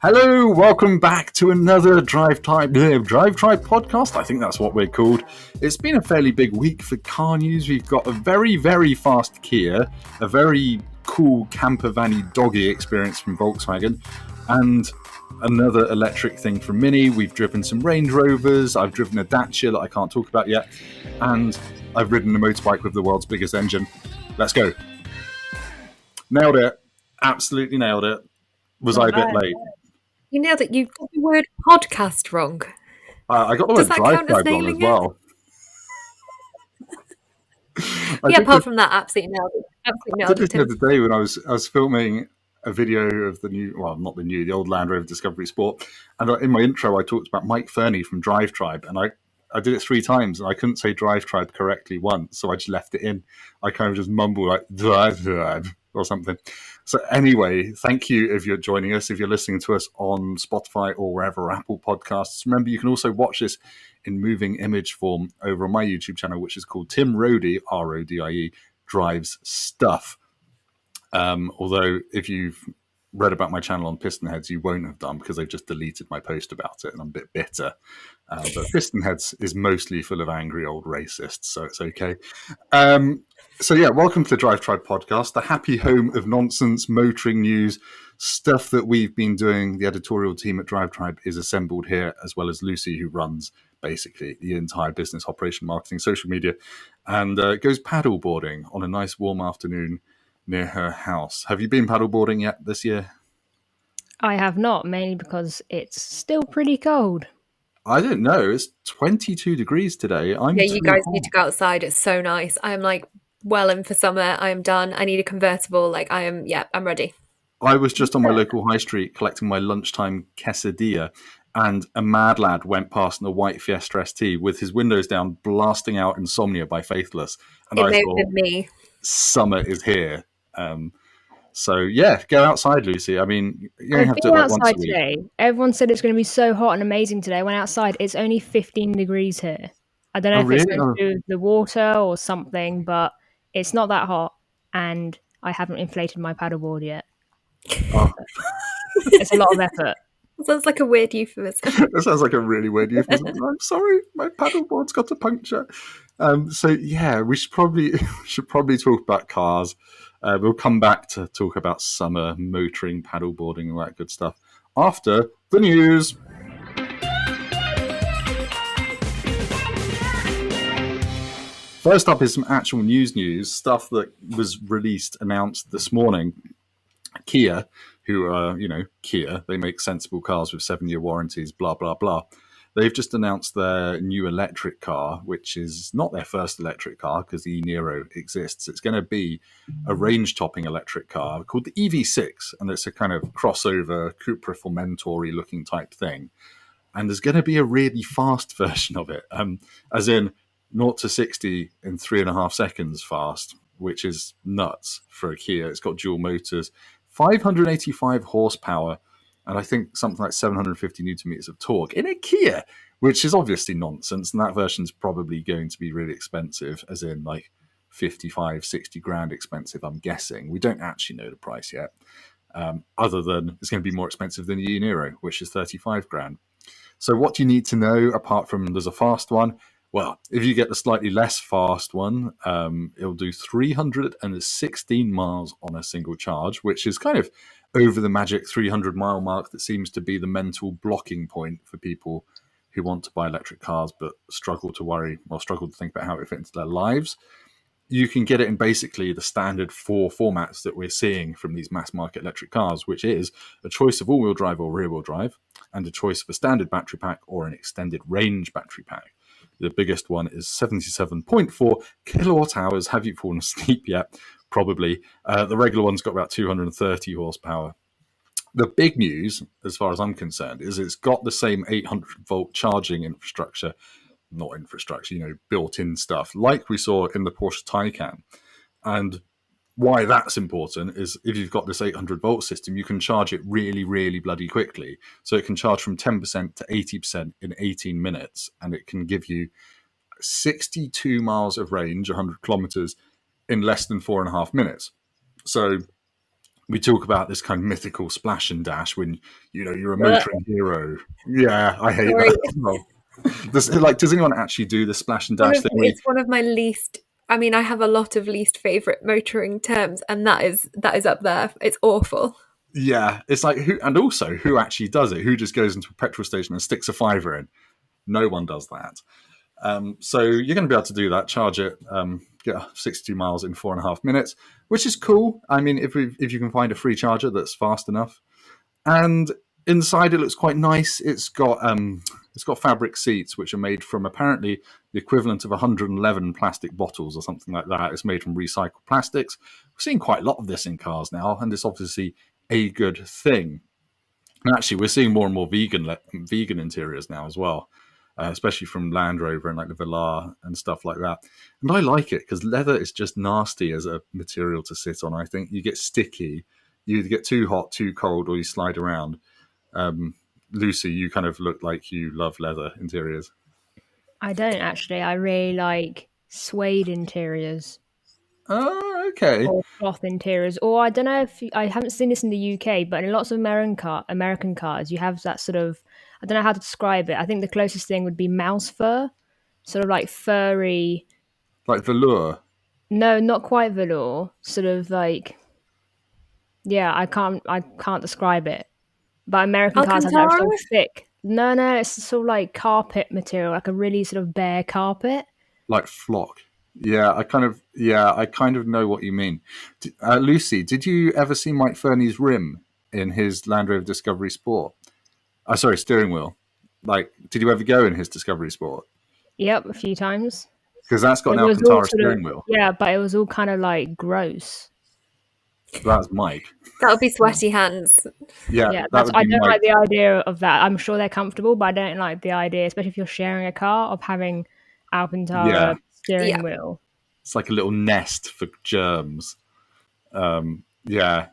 Hello, welcome back to another DriveTribe podcast. I think that's what we're called. It's been a fairly big week for car news. We've got a very, very fast Kia, a very cool campervan-y doggy experience from Volkswagen, and another electric thing from Mini. We've driven some Range Rovers. I've driven a Dacia that I can't talk about yet, and I've ridden a motorbike with the world's biggest engine. Let's go. Nailed it. Absolutely nailed it. Was I a bit late? You nailed it. You got the word podcast wrong. I got the word DriveTribe wrong as well. Yeah, apart from that, absolutely nailed it. I did this the other day when I was filming a video of the old Land Rover Discovery Sport, and in my intro I talked about Mike Fernie from DriveTribe, and I did it 3 times and I couldn't say DriveTribe correctly once, so I just left it in. I kind of just mumble like DriveTribe or something. So anyway, thank you if you're joining us, if you're listening to us on Spotify or wherever Apple Podcasts. Remember, you can also watch this in moving image form over on my YouTube channel, which is called Tim Rodie, R-O-D-I-E, Drives Stuff. Although if you've read about my channel on Pistonheads, you won't have done because they've just deleted my post about it and I'm a bit bitter. But Pistonheads is mostly full of angry old racists, so it's okay. So yeah, welcome to the DriveTribe podcast, the happy home of nonsense, motoring news, stuff that we've been doing. The editorial team at DriveTribe is assembled here, as well as Lucy, who runs basically the entire business, operation, marketing, social media, and goes paddleboarding on a nice warm afternoon near her house. Have you been paddleboarding yet this year? I have not, mainly because it's still pretty cold. I don't know. It's 22 degrees today. You guys need to go outside. It's so nice. I'm like well in for summer. I am done. I need a convertible. I'm ready. I was just on my local high street collecting my lunchtime quesadilla, and a mad lad went past in a white Fiesta ST with his windows down, blasting out Insomnia by Faithless. And I thought, me. Summer is here. So yeah, go outside, Lucy. I mean, you only have to go like outside once a week. Today. Everyone said it's going to be so hot and amazing today. I went outside. It's only 15 degrees here. I don't know if it's going to do with the water or something, but it's not that hot, and I haven't inflated my paddleboard yet. Oh. It's a lot of effort. It sounds like a weird euphemism. That sounds like a really weird euphemism. I'm sorry, my paddleboard's got a puncture. So yeah, we should probably talk about cars. We'll come back to talk about summer, motoring, paddleboarding, all that good stuff after the news. First up is some actual news, stuff that was announced this morning. Kia, who are, Kia, they make sensible cars with 7-year warranties, blah, blah, blah. They've just announced their new electric car, which is not their first electric car because the e-Niro exists. It's going to be a range-topping electric car called the EV6, and it's a kind of crossover Cupra Formentor looking type thing. And there's going to be a really fast version of it, as in 0 to 60 in 3.5 seconds fast, which is nuts for a Kia. It's got dual motors, 585 horsepower, and I think something like 750 newton meters of torque in a Kia, which is obviously nonsense. And that version's probably going to be really expensive, as in like 55, 60 grand expensive, I'm guessing. We don't actually know the price yet, other than it's going to be more expensive than the e-Niro, which is 35 grand. So what do you need to know apart from there's a fast one? Well, if you get the slightly less fast one, it'll do 316 miles on a single charge, which is kind of over the magic 300-mile mark that seems to be the mental blocking point for people who want to buy electric cars but struggle to think about how it fits into their lives. You can get it in basically the standard 4 formats that we're seeing from these mass-market electric cars, which is a choice of all-wheel drive or rear-wheel drive, and a choice of a standard battery pack or an extended range battery pack. The biggest one is 77.4 kilowatt hours. Have you fallen asleep yet? Probably. The regular one's got about 230 horsepower. The big news, as far as I'm concerned, is it's got the same 800-volt charging infrastructure, built-in stuff, like we saw in the Porsche Taycan. And why that's important is if you've got this 800-volt system, you can charge it really, really bloody quickly. So it can charge from 10% to 80% in 18 minutes, and it can give you 62 miles of range, 100 kilometers, in less than 4.5 minutes. So we talk about this kind of mythical splash and dash when, you're a motoring hero. Yeah, I hate Sorry. that as well. Does anyone actually do the splash and dash thing? It's one of my least. I mean, I have a lot of least favorite motoring terms, and that is up there. It's awful. Yeah, it's like who actually does it? Who just goes into a petrol station and sticks a fiver in? No one does that. So you're going to be able to do that. Charge it, get 62 miles in 4.5 minutes, which is cool. I mean, if you can find a free charger that's fast enough, and inside it looks quite nice. It's got fabric seats which are made from apparently the equivalent of 111 plastic bottles or something like that. It's made from recycled plastics. We're seeing quite a lot of this in cars now, and it's obviously a good thing. And actually, we're seeing more and more vegan interiors now as well, especially from Land Rover and like the Velar and stuff like that. And I like it because leather is just nasty as a material to sit on. I think you get sticky, you either get too hot, too cold, or you slide around. Lucy, you kind of look like you love leather interiors. I don't actually. I really like suede interiors. Oh, okay. Or cloth interiors. Or I don't know if I haven't seen this in the UK, but in lots of American cars, you have that sort of, I don't know how to describe it. I think the closest thing would be mouse fur, sort of like furry. Like velour? No, not quite velour. Sort of like, yeah, I can't describe it. But American cars have that sort of thick. No, it's sort of like carpet material, like a really sort of bare carpet. Like flock. Yeah, I kind of know what you mean. Lucy, did you ever see Mike Fernie's rim in his Land Rover Discovery Sport? Sorry, steering wheel. Like, did you ever go in his Discovery Sport? Yep, a few times. Because that's got an Alcantara steering wheel. Yeah, but it was all kind of like gross. That's Mike. That would be sweaty hands. Yeah, I don't like the idea of that. I'm sure they're comfortable, but I don't like the idea, especially if you're sharing a car, of having Alcantara steering wheel. It's like a little nest for germs. Yeah.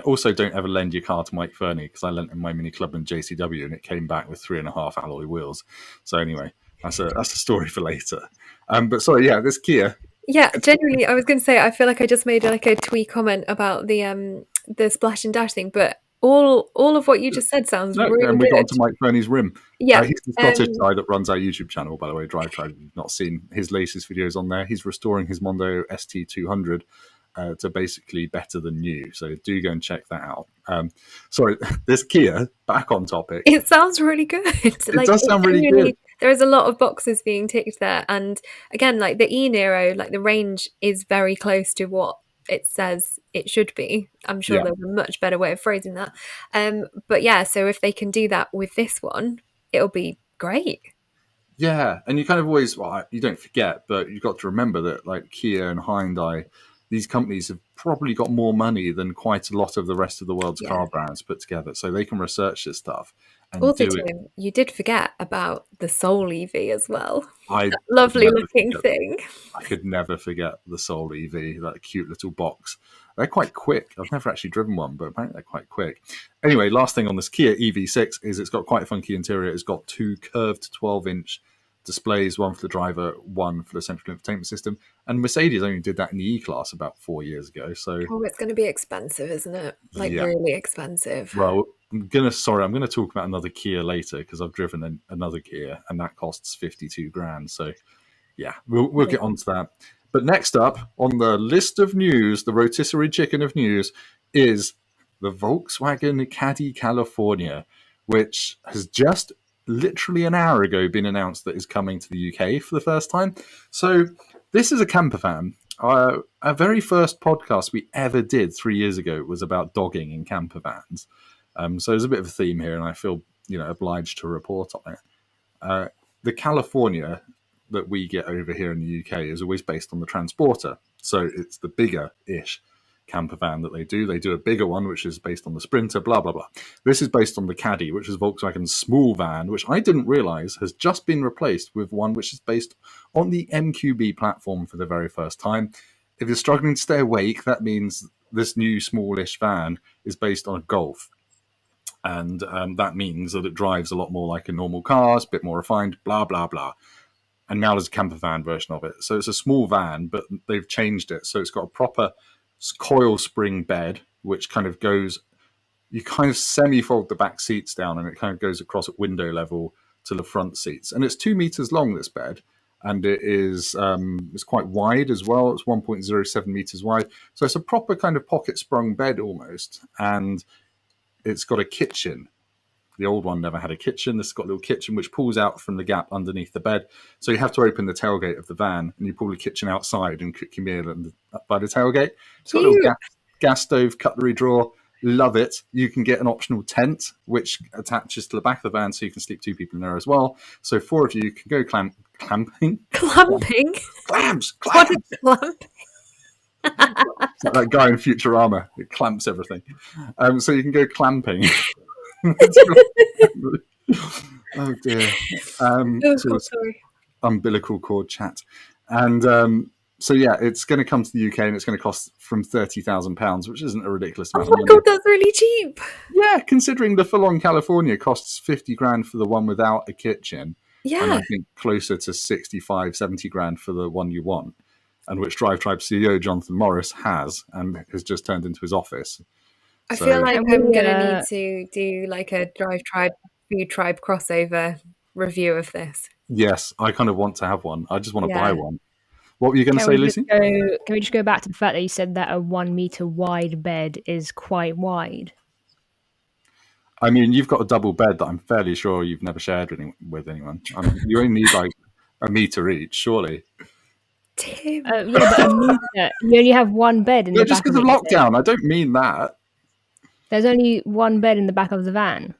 Also, don't ever lend your car to Mike Fernie, because I lent him my Mini Clubman JCW and it came back with 3.5 alloy wheels. So anyway, that's a story for later. But sorry, this Kia. Yeah, genuinely, I was going to say, I feel like I just made like a twee comment about the splash and dash thing, but all of what you just said sounds really and we got onto Mike Fernie's rim. Yeah, he's the Scottish guy that runs our YouTube channel, by the way, DriveTribe. If you've not seen his latest videos on there, he's restoring his Mondo ST200 to basically better than new. So do go and check that out. Sorry, this Kia, back on topic. It sounds really good. It does sound really good. There's a lot of boxes being ticked there. And again, like the E-Niro, like the range is very close to what it says it should be. I'm sure there's a much better way of phrasing that. But yeah, so if they can do that with this one, it'll be great. Yeah, and you kind of always, you don't forget, but you've got to remember that like Kia and Hyundai, these companies have probably got more money than quite a lot of the rest of the world's car brands put together. So they can research this stuff. And also, Tim, you did forget about the Soul EV as well. That lovely looking thing. I could never forget the Soul EV, that cute little box. They're quite quick. I've never actually driven one, but apparently they're quite quick. Anyway, last thing on this Kia EV6 is it's got quite a funky interior. It's got 2 curved 12-inch displays, one for the driver, one for the central infotainment system. And Mercedes only did that in the E-Class about 4 years ago. So it's going to be expensive, isn't it? Like really expensive. Well, I'm going to talk about another Kia later, because I've driven another Kia and that costs 52 grand. So yeah, we'll get onto that. But next up on the list of news, the rotisserie chicken of news, is the Volkswagen Caddy California, which has just literally an hour ago been announced that is coming to the UK for the first time. So this is a campervan. Our very first podcast we ever did 3 years ago was about dogging in campervans. So there's a bit of a theme here, and I feel obliged to report on it. The California that we get over here in the UK is always based on the Transporter. So it's the bigger-ish camper van that they do. They do a bigger one, which is based on the Sprinter, blah, blah, blah. This is based on the Caddy, which is Volkswagen's small van, which I didn't realize has just been replaced with one which is based on the MQB platform for the very first time. If you're struggling to stay awake, that means this new smallish van is based on a Golf. And that means that it drives a lot more like a normal car, it's a bit more refined, blah, blah, blah. And now there's a camper van version of it. So it's a small van, but they've changed it. So it's got a proper coil spring bed which kind of goes. You kind of semi-fold the back seats down, and it kind of goes across at window level to the front seats. And it's 2 meters long, this bed, and it is it's quite wide as well. It's 1.07 meters wide, so it's a proper kind of pocket-sprung bed almost. And it's got a kitchen. The old one never had a kitchen. This has got a little kitchen which pulls out from the gap underneath the bed. So you have to open the tailgate of the van, and you pull the kitchen outside and cook your meal by the tailgate. It's got a little gas stove, cutlery drawer. Love it. You can get an optional tent which attaches to the back of the van, so you can sleep 2 people in there as well. So 4 of you can go clamping. Clamping? Clamps! What is clamp? It's like that guy in Futurama. It clamps everything. So you can go clamping. Oh dear. Sorry. Umbilical cord chat. And so yeah, it's going to come to the UK, and it's going to cost from £30,000, which isn't a ridiculous amount of money. Oh my god, that's really cheap. Yeah, considering the full-on California costs 50 grand for the one without a kitchen. Yeah. And I think closer to 65, 70 grand for the one you want, and which DriveTribe CEO Jonathan Morris has, and has just turned into his office. I feel like I'm going to need to do like a DriveTribe, Food Tribe crossover review of this. Yes, I kind of want to have one. I just want to buy one. What were you going to say, Lucy? Can we just go back to the fact that you said that a 1 meter wide bed is quite wide? I mean, you've got a double bed that I'm fairly sure you've never shared with anyone. You only need like a meter each, surely. Tim. Yeah, but a meter. You only have one bed in the back. Just because of lockdown. I don't mean that. There's only one bed in the back of the van.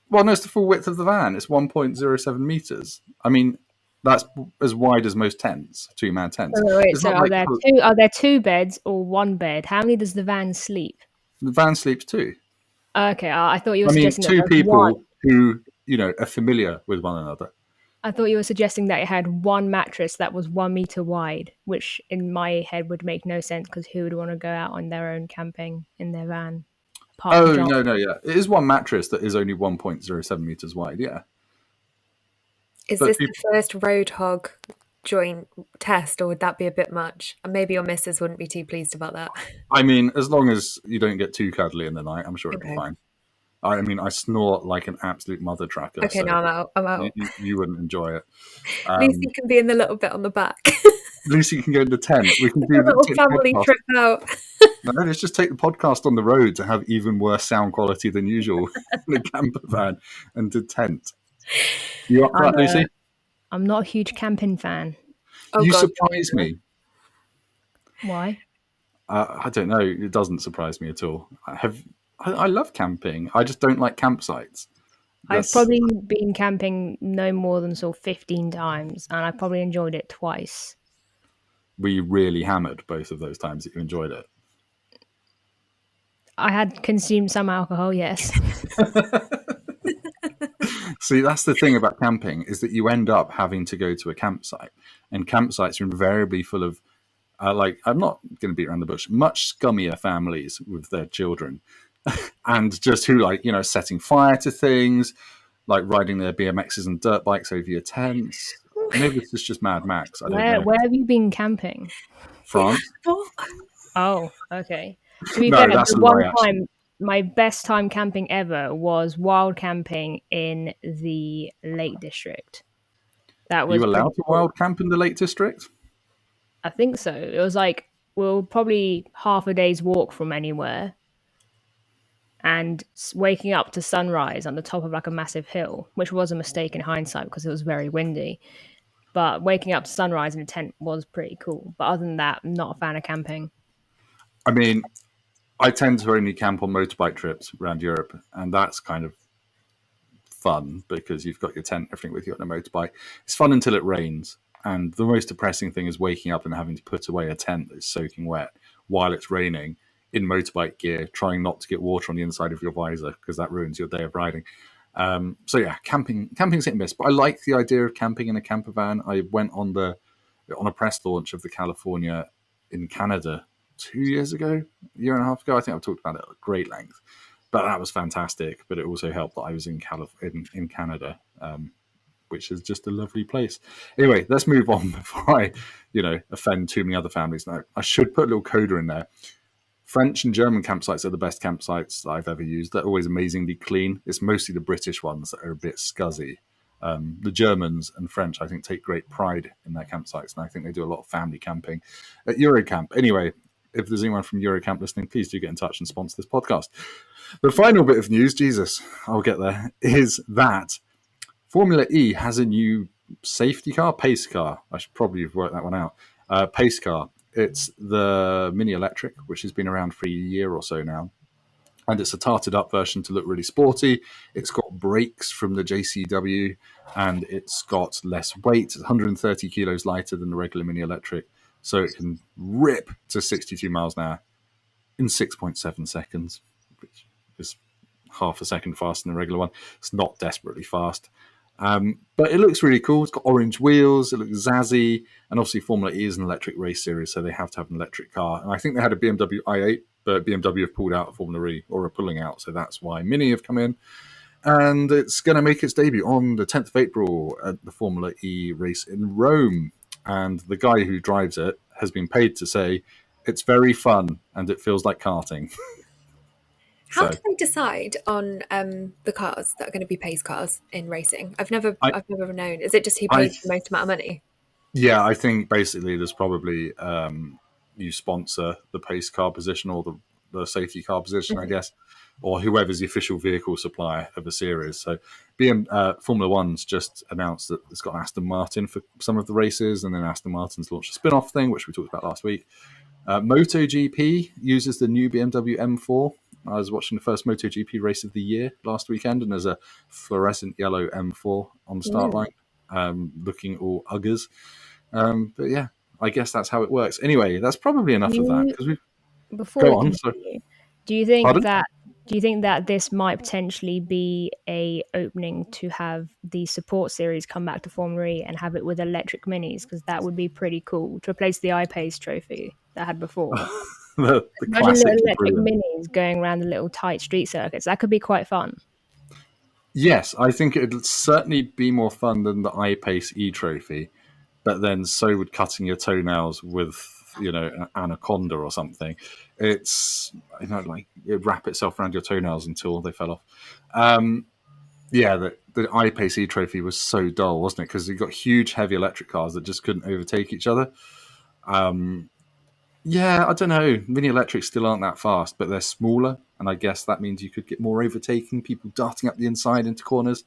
Well, no, it's the full width of the van. It's 1.07 meters. I mean, that's as wide as most tents, 2-man tents. Wait, so are there two beds or one bed? How many does the van sleep? The van sleeps 2. Okay, I thought you were suggesting 2 people who, are familiar with one another. I thought you were suggesting that it had one mattress that was 1 meter wide, which in my head would make no sense, because who would want to go out on their own camping in their van? No, yeah. It is one mattress that is only 1.07 meters wide, yeah. Is this the first road hog joint test, or would that be a bit much? And maybe your missus wouldn't be too pleased about that. I mean, as long as you don't get too cuddly in the night, I'm sure it'll be fine. I mean, I snort like an absolute mother trucker. Okay, so now I'm out. You wouldn't enjoy it. Lucy can be in the little bit on the back. Lucy can go in the tent. We can do a little family trip out. No, let's just take the podcast on the road to have even worse sound quality than usual in a camper van and to tent. You up for that, Lucy? I'm not a huge camping fan. You surprise me. Why? I don't know. It doesn't surprise me at all. I love camping. I just don't like campsites. I've probably been camping no more than sort of 15 times, and I probably enjoyed it twice. Were you really hammered both of those times that you enjoyed it? I had consumed some alcohol, yes. See, that's the thing about camping, is that you end up having to go to a campsite, and campsites are invariably full of, I'm not going to beat around the bush, much scummier families with their children, and just who setting fire to things, like riding their BMXs and dirt bikes over your tents. Maybe it's just Mad Max. I don't know. Where have you been camping? France. Oh, okay. To be fair, my best time camping ever was wild camping in the Lake District. That was. You allowed to wild camp in the Lake District? I think so. It was probably half a day's walk from anywhere, and waking up to sunrise on the top of a massive hill, which was a mistake in hindsight because it was very windy. But waking up to sunrise in a tent was pretty cool. But other than that, I'm not a fan of camping. I mean, I tend to only camp on motorbike trips around Europe, and that's kind of fun because you've got your tent, everything with you on a motorbike. It's fun until it rains, and the most depressing thing is waking up and having to put away a tent that's soaking wet while it's raining in motorbike gear, trying not to get water on the inside of your visor because that ruins your day of riding. So yeah, camping's hit and miss, but I like the idea of camping in a camper van. I went on a press launch of the California in Canada 2 years ago, a year and a half ago. I think I've talked about it at great length, but that was fantastic. But it also helped that I was in Canada, which is just a lovely place. Anyway, let's move on before I, offend too many other families. Now, I should put a little coda in there. French and German campsites are the best campsites that I've ever used. They're always amazingly clean. It's mostly the British ones that are a bit scuzzy. The Germans and French, I think, take great pride in their campsites, and I think they do a lot of family camping at Eurocamp. Anyway, if there's anyone from Eurocamp listening, please do get in touch and sponsor this podcast. The final bit of news, Jesus, I'll get there, is that Formula E has a new safety car, pace car. I should probably have worked that one out. Pace car. It's the Mini Electric, which has been around for a year or so now. And it's a tarted up version to look really sporty. It's got brakes from the JCW, and it's got less weight. It's 130 kilos lighter than the regular Mini Electric. So it can rip to 62 miles an hour in 6.7 seconds, which is half a second faster than the regular one. It's not desperately fast. But it looks really cool. It's got orange wheels. It looks zazzy. And obviously Formula E is an electric race series, so they have to have an electric car. And I think they had a BMW i8, but BMW have pulled out of Formula E, or are pulling out. So that's why Mini have come in. And it's going to make its debut on the 10th of April at the Formula E race in Rome. And the guy who drives it has been paid to say it's very fun and it feels like karting. How do they decide on the cars that are going to be pace cars in racing? I've never known. Is it just who pays the most amount of money? Yeah, I think basically there's probably you sponsor the pace car position or the safety car position, I guess, or whoever's the official vehicle supplier of a series. So Formula One's just announced that it's got Aston Martin for some of the races, and then Aston Martin's launched a spin-off thing, which we talked about last week. MotoGP uses the new BMW M4. I was watching the first MotoGP race of the year last weekend, and there's a fluorescent yellow M4 on the start line, looking all uggers. But yeah, I guess that's how it works. Anyway, that's probably enough of that. Do you think that this might potentially be a opening to have the support series come back to Formula E and have it with electric minis? Because that would be pretty cool to replace the iPace trophy that had before. the Imagine little electric minis going around the little tight street circuits. That could be quite fun. Yes, I think it'd certainly be more fun than the iPace e-trophy, but then so would cutting your toenails with, an anaconda or something. It's, like it'd wrap itself around your toenails until they fell off. The iPace e-trophy was so dull, wasn't it? Because you got huge, heavy electric cars that just couldn't overtake each other. Yeah, I don't know. Mini electrics still aren't that fast, but they're smaller, and I guess that means you could get more overtaking, people darting up the inside into corners,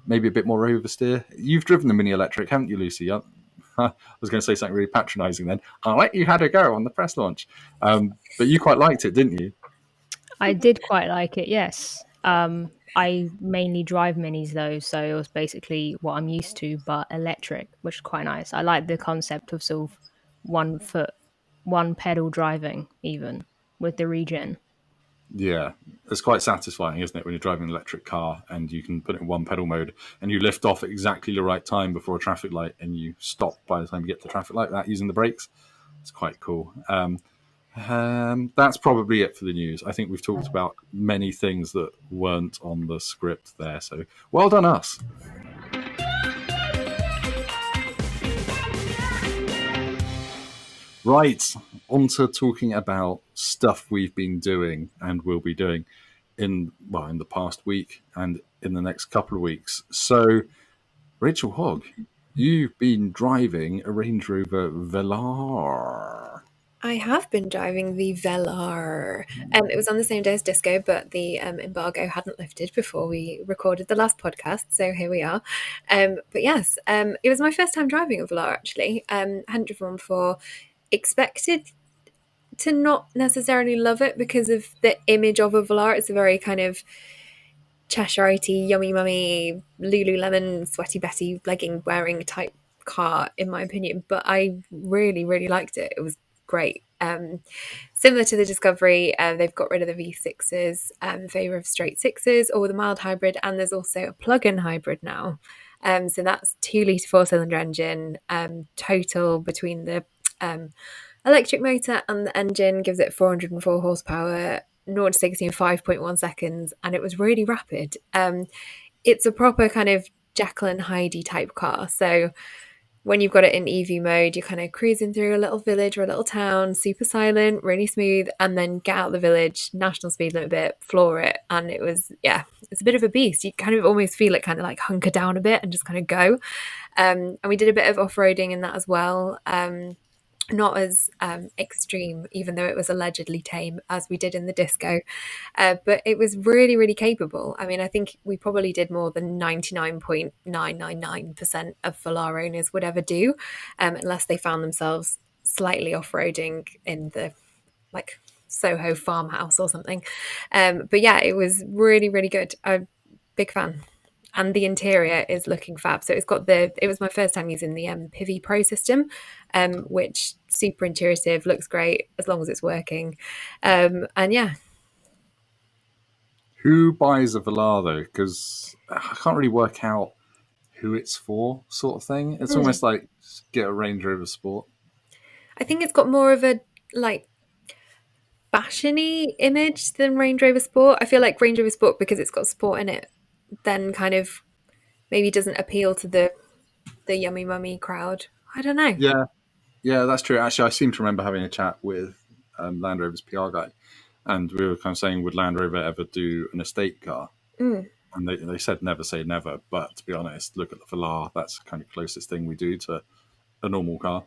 maybe a bit more oversteer. You've driven the Mini Electric, haven't you, Lucy? I was going to say something really patronising then. I'll let you had a go on the press launch. But you quite liked it, didn't you? I did quite like it, yes. I mainly drive minis, though, so it was basically what I'm used to, but electric, which is quite nice. I like the concept of sort of 1 foot, 1 pedal driving, even with the regen. Yeah, it's quite satisfying, isn't it, when you're driving an electric car and you can put it in 1 pedal mode and you lift off at exactly the right time before a traffic light and you stop by the time you get to the traffic light without using the brakes. It's quite cool. That's probably it for the news. I think we've talked about many things that weren't on the script there, so well done us. Right, on to talking about stuff we've been doing and will be doing in the past week and in the next couple of weeks. So, Rachael Hogg, you've been driving a Range Rover Velar. I have been driving the Velar. It was on the same day as Disco, but the embargo hadn't lifted before we recorded the last podcast, so here we are. But yes, it was my first time driving a Velar, actually. Hadn't driven one before. Expected to not necessarily love it because of the image of a Velar. It's a very kind of Cheshireite, yummy mummy, Lululemon, sweaty Betty legging wearing type car, in my opinion. But I really, really liked it. It was great. Similar to the Discovery, they've got rid of the V6s in favour of straight 6s or the mild hybrid, and there's also a plug-in hybrid now. So that's 2 litre 4-cylinder engine, total between the electric motor and the engine gives it 404 horsepower, 0 to 60 in 5.1 seconds, and it was really rapid. It's a proper kind of Jekyll and Hyde type car, so when you've got it in EV mode, you're kind of cruising through a little village or a little town, super silent, really smooth, and then get out of the village, national speed limit a bit, floor it, and it was, yeah, it's a bit of a beast. You kind of almost feel it kind of like hunker down a bit and just kind of go. And we did a bit of off-roading in that as well. Not as extreme, even though it was allegedly tame, as we did in the disco. But it was really, really capable. I mean, I think we probably did more than 99.999% of Velar owners would ever do, unless they found themselves slightly off-roading in the like Soho farmhouse or something. But yeah, it was really, really good. I'm a big fan. And the interior is looking fab. So it was my first time using the Pivi Pro system, which super intuitive, looks great as long as it's working. And yeah. Who buys a Velar though? Because I can't really work out who it's for, sort of thing. It's almost like get a Range Rover Sport. I think it's got more of a like fashiony image than Range Rover Sport. I feel like Range Rover Sport, because it's got sport in it, then kind of maybe doesn't appeal to the yummy mummy crowd. I don't know. Yeah, that's true. Actually, I seem to remember having a chat with Land Rover's PR guy, and we were kind of saying, would Land Rover ever do an estate car? And they said never say never, but to be honest, look at the Velar. That's the kind of closest thing we do to a normal car.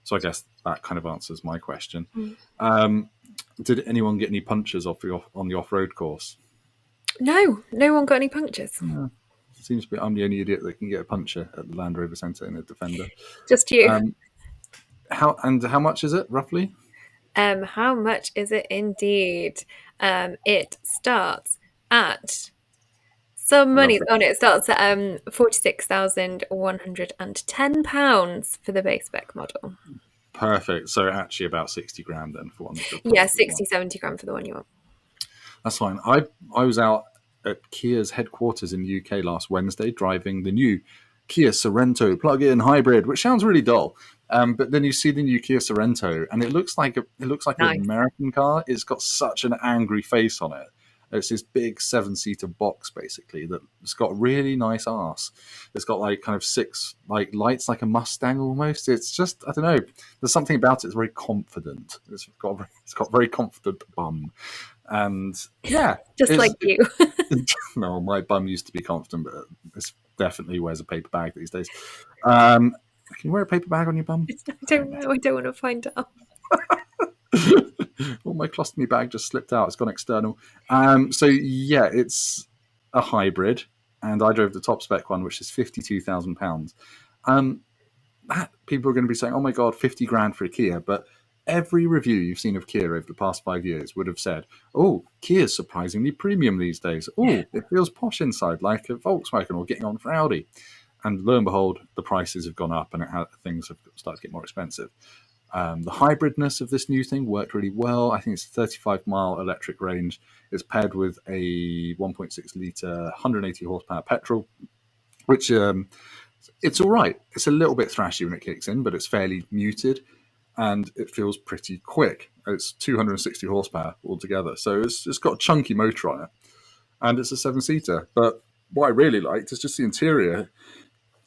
So I guess that kind of answers my question. Did anyone get any punctures on the off-road course? No one got any punctures. Yeah. Seems to be I'm the only idiot that can get a puncture at the Land Rover Centre in a Defender. Just you. How much is it roughly? How much is it indeed? It starts at some money on it. It starts at £46,110 for the base spec model. Perfect. So actually about 60 grand then for one. Yeah, 70 grand for the one you want. That's fine. I was out at Kia's headquarters in the UK last Wednesday driving the new Kia Sorento plug-in hybrid, which sounds really dull. But then you see the new Kia Sorento, and it looks like nice. An American car. It's got such an angry face on it. It's this big 7-seater box, basically, that's got really nice arse. It's got like kind of 6 like lights, like a Mustang almost. It's just, I don't know. There's something about it. It's very confident. It's got very confident bum, and yeah, just like you. No, my bum used to be confident, but it definitely wears a paper bag these days. Can you wear a paper bag on your bum? I don't know. I don't want to find out. Well, my colostomy bag just slipped out. It's gone external. So yeah, it's a hybrid, and I drove the top spec one, which is £52,000. People are going to be saying, "Oh my god, 50 grand for a Kia," but every review you've seen of Kia over the past 5 years would have said, "Oh, Kia's surprisingly premium these days. Oh, it feels posh inside, like a Volkswagen or getting on for Audi." And lo and behold, the prices have gone up, and things have started to get more expensive. The hybridness of this new thing worked really well. I think it's a 35-mile electric range. It's paired with a 1.6 litre, 180 horsepower petrol, which it's all right. It's a little bit thrashy when it kicks in, but it's fairly muted, and it feels pretty quick. It's 260 horsepower altogether, so it's got a chunky motor on it, and it's a 7-seater. But what I really liked is just the interior.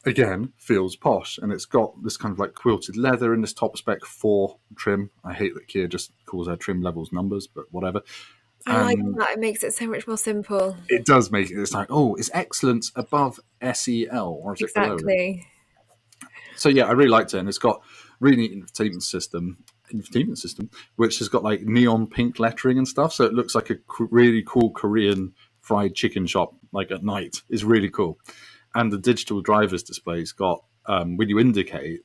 Again, feels posh, and it's got this kind of like quilted leather in this top spec 4 trim. I hate that Kia just calls their trim levels numbers, but whatever. I like that. It makes it so much more simple. It does make it. It's like, oh, is excellence above SEL, or is it below it? So yeah, I really liked it, and it's got really neat infotainment system, which has got like neon pink lettering and stuff. So it looks like a really cool Korean fried chicken shop, like at night. It's really cool. And the digital driver's display's got, when you indicate,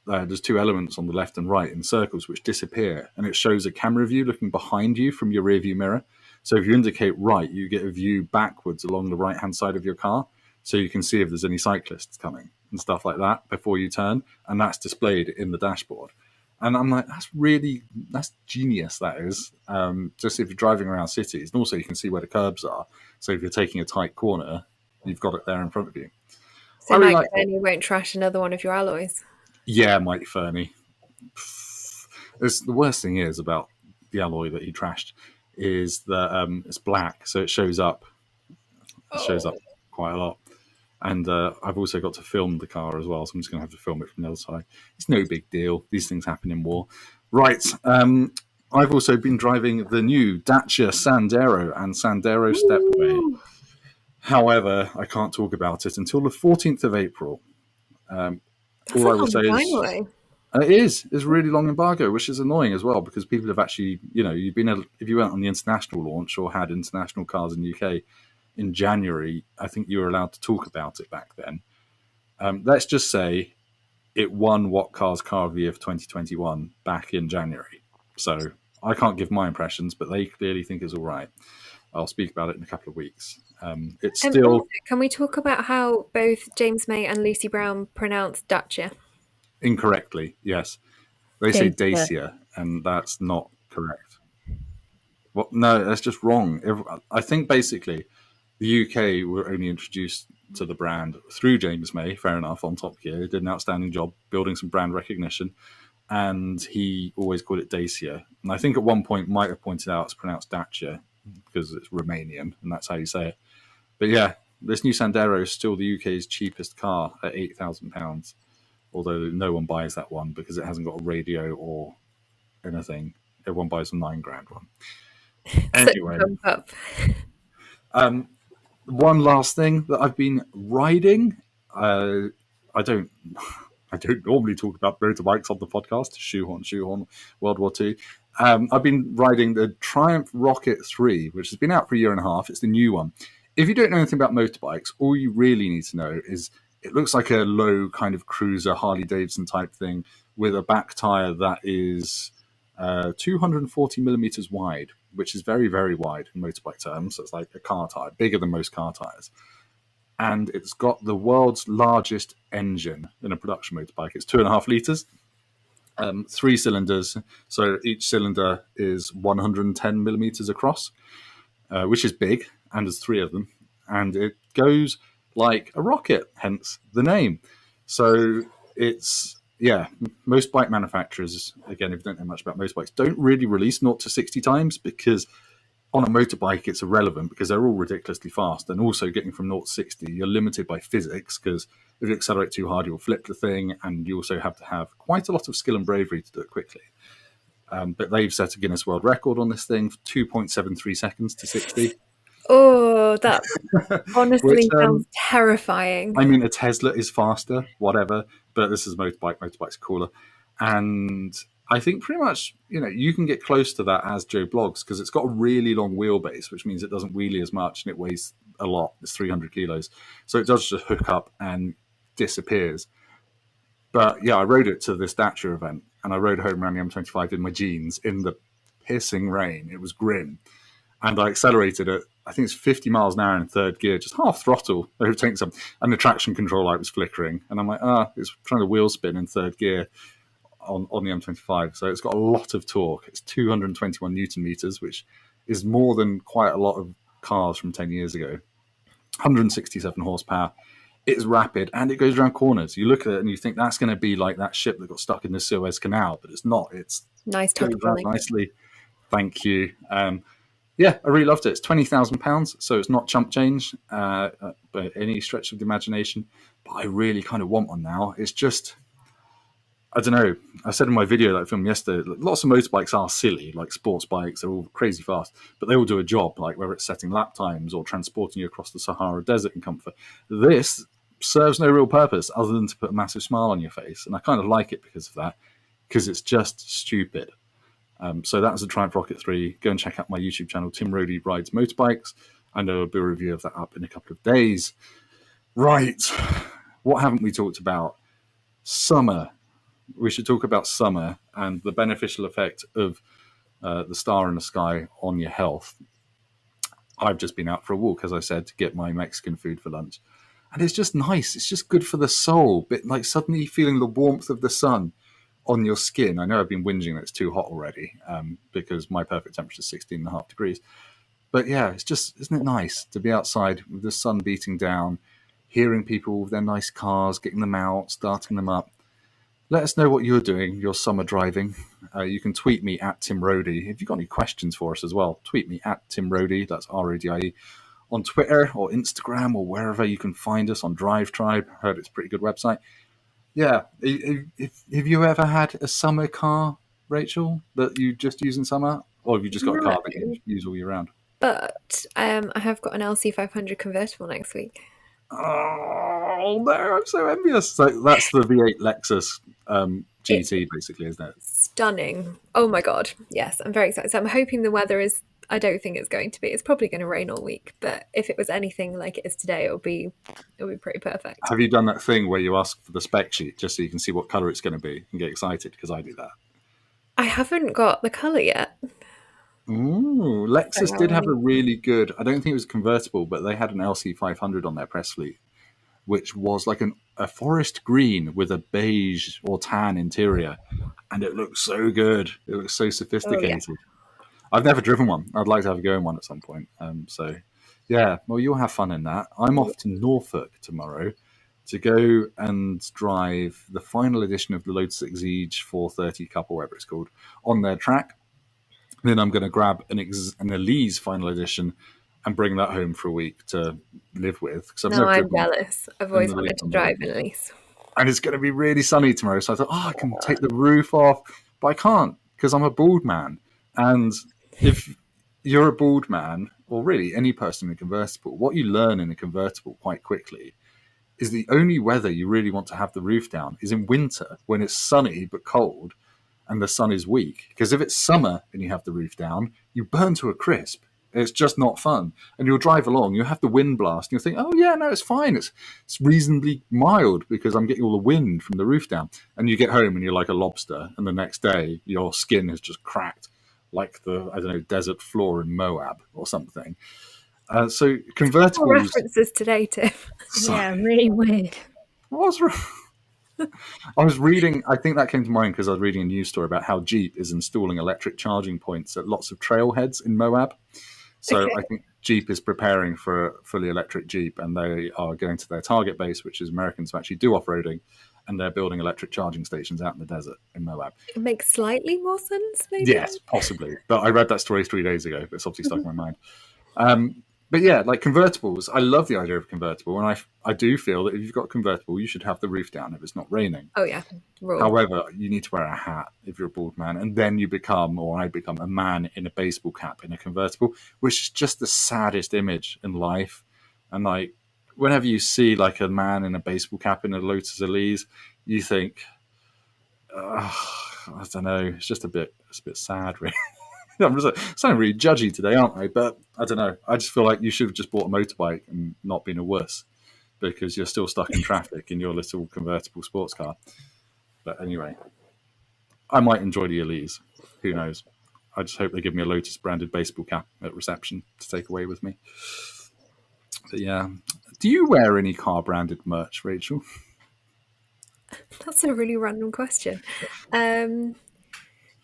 there's 2 elements on the left and right in circles which disappear, and it shows a camera view looking behind you from your rearview mirror. So if you indicate right, you get a view backwards along the right-hand side of your car, so you can see if there's any cyclists coming and stuff like that before you turn, and that's displayed in the dashboard. And I'm like, that's genius, that is. Just if you're driving around cities, and also you can see where the curbs are. So if you're taking a tight corner, you've got it there in front of you. So Mike Fernie won't trash another one of your alloys. Yeah, Mike Fernie. The worst thing is about the alloy that he trashed is that it's black, so it shows up. It shows up quite a lot. And I've also got to film the car as well, so I'm just going to have to film it from the other side. It's no big deal. These things happen in war. Right. I've also been driving the new Dacia Sandero and Sandero Stepway. However, I can't talk about it until the 14th of April. That's all a I will say long is time away. it is. It's a really long embargo, which is annoying as well, because people have actually, you've been able, if you went on the international launch or had international cars in the UK in January, I think you were allowed to talk about it back then. Let's just say it won What Car's Car of the Year for 2021 back in January. So I can't give my impressions, but they clearly think it's all right. I'll speak about it in a couple of weeks. It's still... Also, can we talk about how both James May and Lucy Brown pronounce Dacia? Incorrectly, yes. They say Dacia, and that's not correct. Well, no, that's just wrong. I think basically the UK were only introduced to the brand through James May, fair enough, on Top Gear. He did an outstanding job building some brand recognition, and he always called it Dacia. And I think at one point might have pointed out it's pronounced Dacia because it's Romanian, and that's how you say it. But yeah, this new Sandero is still the UK's cheapest car at £8,000, although no one buys that one because it hasn't got a radio or anything. Everyone buys a £9,000 one. Anyway, one last thing that I've been riding. I don't normally talk about motorbikes on the podcast. Shoehorn, World War II. I've been riding the Triumph Rocket 3, which has been out for a year and a half. It's the new one. If you don't know anything about motorbikes, all you really need to know is it looks like a low kind of cruiser Harley Davidson type thing with a back tire that is 240 millimeters wide, which is very, very wide in motorbike terms. So it's like a car tire, bigger than most car tires. And it's got the world's largest engine in a production motorbike. It's 2.5 litres, 3 cylinders. So each cylinder is 110 millimeters across, which is big, and there's 3 of them. And it goes like a rocket, hence the name. So it's, yeah, most bike manufacturers, again, if you don't know much about motorbikes, don't really release 0 to 60 times because on a motorbike, it's irrelevant because they're all ridiculously fast. And also getting from 0 to 60, you're limited by physics because if you accelerate too hard, you'll flip the thing. And you also have to have quite a lot of skill and bravery to do it quickly. But they've set a Guinness World Record on this thing for 2.73 seconds to 60. Oh, that honestly sounds terrifying. I mean, a Tesla is faster, whatever, but this is a motorbike. Motorbikes are cooler. And I think pretty much, you can get close to that as Joe blogs because it's got a really long wheelbase, which means it doesn't wheelie as much and it weighs a lot. It's 300 kilos. So it does just hook up and disappears. But yeah, I rode it to this Dacia event and I rode home around the M25 in my jeans in the pissing rain. It was grim. And I accelerated at, I think it's 50 miles an hour in 3rd gear, just half throttle. And the traction control light was flickering. And I'm like, it's trying to wheel spin in 3rd gear on the M25. So it's got a lot of torque. It's 221 Newton meters, which is more than quite a lot of cars from 10 years ago. 167 horsepower. It's rapid and it goes around corners. You look at it and you think that's going to be like that ship that got stuck in the Suez Canal, but it's not. It's nice, goes around nicely. Thank you. Yeah, I really loved it. It's £20,000, so it's not chump change by any stretch of the imagination. But I really kind of want one now. It's just, I don't know. I said in my video that I filmed yesterday, lots of motorbikes are silly, like sports bikes. They're all crazy fast, but they all do a job, like whether it's setting lap times or transporting you across the Sahara Desert in comfort. This serves no real purpose other than to put a massive smile on your face. And I kind of like it because of that, because it's just stupid. So that was the Triumph Rocket 3. Go and check out my YouTube channel, Tim Rodey Rides Motorbikes, and there will be a review of that up in a couple of days. Right. What haven't we talked about? Summer. We should talk about summer and the beneficial effect of the star in the sky on your health. I've just been out for a walk, as I said, to get my Mexican food for lunch. And it's just nice. It's just good for the soul. But like suddenly feeling the warmth of the sun on your skin. I know I've been whinging that it's too hot already because my perfect temperature is 16.5 degrees. But yeah, it's just, isn't it nice to be outside with the sun beating down, hearing people with their nice cars, getting them out, starting them up. Let us know what you're doing, your summer driving. You can tweet me at Tim Rodey. If you've got any questions for us as well, tweet me at Tim Rodey, that's R-O-D-I-E, on Twitter or Instagram or wherever you can find us on DriveTribe. Heard it's a pretty good website. Yeah. Have you ever had a summer car, Rachel, that you just use in summer? Or have you just got a car that you use all year round? But I have got an LC500 convertible next week. Oh, no, I'm so envious. So that's the V8 Lexus GT, basically, isn't it? Stunning. Oh, my God. Yes, I'm very excited. So I'm hoping the weather is... I don't think it's going to be. It's probably going to rain all week. But if it was anything like it is today, it'll be pretty perfect. Have you done that thing where you ask for the spec sheet just so you can see what colour it's going to be and get excited? Because I do that. I haven't got the colour yet. Ooh, Lexus did have a really good, I don't think it was convertible, but they had an LC500 on their press fleet, which was like a forest green with a beige or tan interior. And it looked so good. It looked so sophisticated. Oh, yeah. I've never driven one. I'd like to have a go in one at some point. So, yeah, well, you'll have fun in that. I'm off to Norfolk tomorrow to go and drive the final edition of the Lotus Exige 430 Cup, or whatever it's called, on their track. Then I'm going to grab an Elise final edition and bring that home for a week to live with. I'm jealous. I've always wanted to drive an Elise. And it's going to be really sunny tomorrow. So I thought, I can take the roof off. But I can't because I'm a bald man. And if you're a bald man, or really any person in a convertible, what you learn in a convertible quite quickly is the only weather you really want to have the roof down is in winter when it's sunny but cold. And the sun is weak, because if it's summer and you have the roof down, you burn to a crisp. It's just not fun. And you'll drive along, you'll have the wind blast, and you'll think, oh yeah, no, it's fine. It's reasonably mild because I'm getting all the wind from the roof down. And you get home and you're like a lobster, and the next day your skin has just cracked like the, desert floor in Moab or something. So convertibles... More references today, Tim. Yeah, really weird. What's wrong? I was reading, I think that came to mind because I was reading a news story about how Jeep is installing electric charging points at lots of trailheads in Moab. So okay. I think Jeep is preparing for a fully electric Jeep, and they are going to their target base, which is Americans who actually do off-roading, and they're building electric charging stations out in the desert in Moab. It makes slightly more sense, maybe? Yes, possibly. But I read that story 3 days ago. It's obviously stuck in my mind. But yeah, like convertibles, I love the idea of convertible, and I do feel that if you've got a convertible, you should have the roof down if it's not raining. Oh yeah. Rule. However, you need to wear a hat if you're a bald man, and then you become, or I become, a man in a baseball cap in a convertible, which is just the saddest image in life. And like, whenever you see like a man in a baseball cap in a Lotus Elise, you think, I don't know, it's a bit sad, really. I'm just sounding really judgy today, aren't I? But I don't know. I just feel like you should have just bought a motorbike and not been a wuss, because you're still stuck in traffic in your little convertible sports car. But anyway, I might enjoy the Elise. Who knows? I just hope they give me a Lotus branded baseball cap at reception to take away with me. But yeah. Do you wear any car branded merch, Rachel? That's a really random question.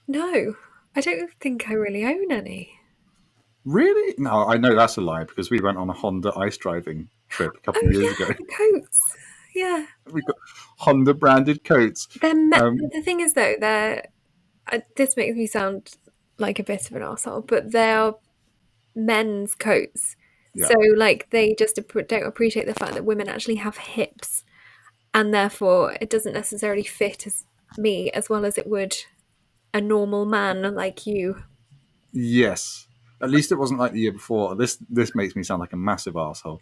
No. I don't think I really own any. Really? No, I know that's a lie, because we went on a Honda ice driving trip a couple of years ago. Coats. Yeah. We got Honda branded coats. The thing is, though, this makes me sound like a bit of an arsehole, but they're men's coats. Yeah. So, like, they just don't appreciate the fact that women actually have hips, and therefore it doesn't necessarily fit me as well as it would a normal man like you. Yes. At least it wasn't like the year before. This makes me sound like a massive arsehole.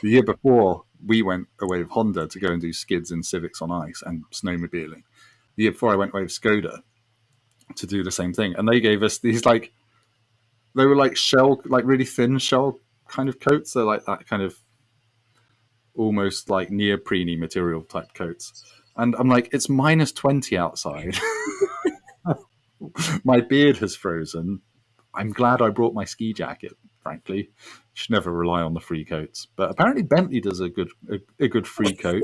The year before, we went away with Honda to go and do skids and Civics on ice and snowmobiling. The year before, I went away with Skoda to do the same thing. And they gave us these, like, they were like shell, like really thin shell kind of coats. They're like that kind of almost like neoprene material type coats. And I'm like, it's minus 20 outside. My beard has frozen. I'm glad I brought my ski jacket, frankly. Should never rely on the free coats. But apparently Bentley does a good free coat.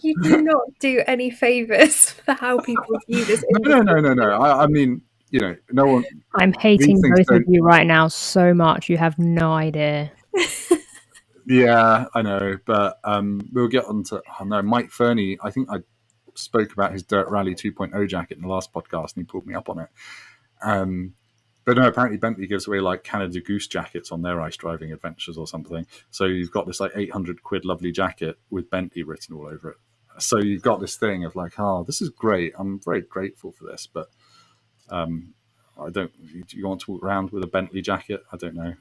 You do not do any favours for how people view this. No. I mean, no one... I'm hating both of you right now so much. You have no idea. Yeah, I know. But we'll get on to... Oh, no, Mike Fernie, I think I spoke about his Dirt Rally 2.0 jacket in the last podcast, and he pulled me up on it. But no, apparently Bentley gives away like Canada Goose jackets on their ice driving adventures or something. So you've got this like 800 quid lovely jacket with Bentley written all over it. So you've got this thing of like, oh, this is great. I'm very grateful for this, but I don't. Do you want to walk around with a Bentley jacket? I don't know.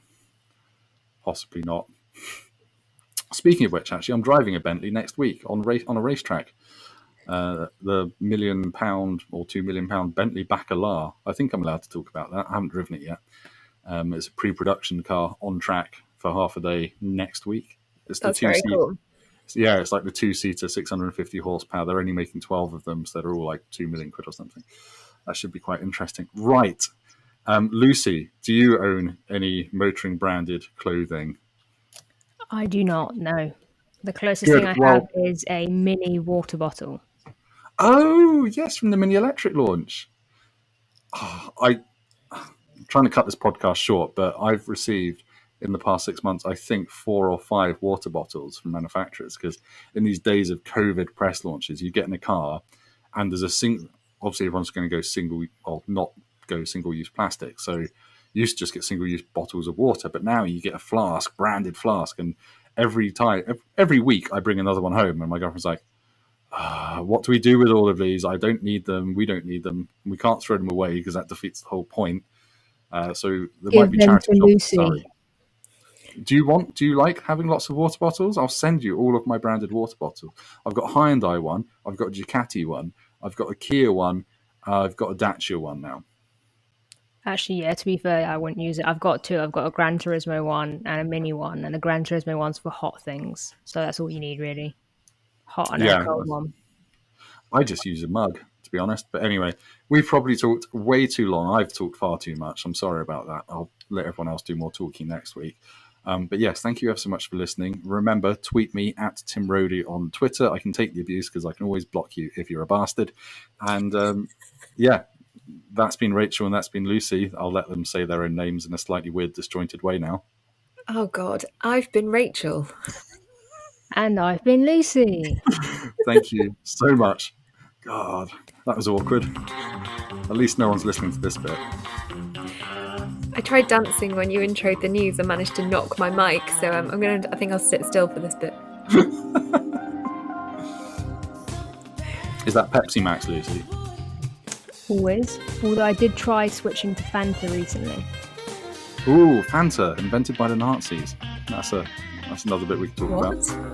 Possibly not. Speaking of which, actually, I'm driving a Bentley next week on a racetrack. The £1 million or £2 million Bentley Bacalar. I think I'm allowed to talk about that. I haven't driven it yet. It's a pre-production car on track for half a day next week. It's That's very cool. Yeah, it's like the 2-seater, 650 horsepower. They're only making 12 of them, so they're all like 2 million quid or something. That should be quite interesting. Right. Lucy, do you own any motoring branded clothing? I do not, no. The closest thing I have is a mini water bottle. Oh, yes, from the Mini Electric launch. I'm trying to cut this podcast short, but I've received in the past 6 months, I think 4 or 5 water bottles from manufacturers, because in these days of COVID press launches, you get in a car and there's obviously everyone's going to go not go single-use plastic. So you used to just get single-use bottles of water, but now you get a branded flask, and every week I bring another one home, and my girlfriend's like, what do we do with all of these? I don't need them. We don't need them. We can't throw them away because that defeats the whole point. So there might be charity shops. Sorry. Do you like having lots of water bottles? I'll send you all of my branded water bottles. I've got a Hyundai one. I've got a Ducati one. I've got a Kia one. I've got a Dacia one now. Actually, yeah, to be fair, I wouldn't use it. I've got 2. I've got a Gran Turismo one and a mini one, and the Gran Turismo one's for hot things. So that's all you need, really. Hot and a cold one. I just use a mug, to be honest. But anyway, we've probably talked way too long. I've talked far too much. I'm sorry about that. I'll let everyone else do more talking next week. But yes, thank you ever so much for listening. Remember, tweet me at Tim Rodey on Twitter. I can take the abuse because I can always block you if you're a bastard. And that's been Rachel and that's been Lucy. I'll let them say their own names in a slightly weird, disjointed way now. Oh, God. I've been Rachel. And I've been Lucy. Thank you so much. God, that was awkward. At least no one's listening to this bit. I tried dancing when you introed the news and managed to knock my mic, so I think I'll sit still for this bit. Is that Pepsi Max, Lucy? Always. Although I did try switching to Fanta recently. Ooh, Fanta, invented by the Nazis. That's another bit we can talk about.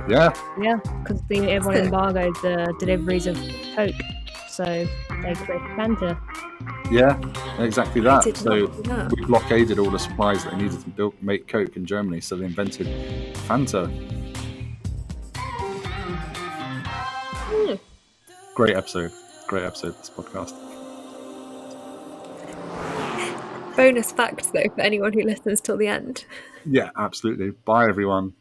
Yeah. Yeah, because everyone embargoed the deliveries of Coke, so they created Fanta. Yeah, exactly that. So we blockaded all the supplies that they needed to make Coke in Germany, so they invented Fanta. Great episode, this podcast. Bonus facts, though, for anyone who listens till the end. Yeah, absolutely. Bye, everyone.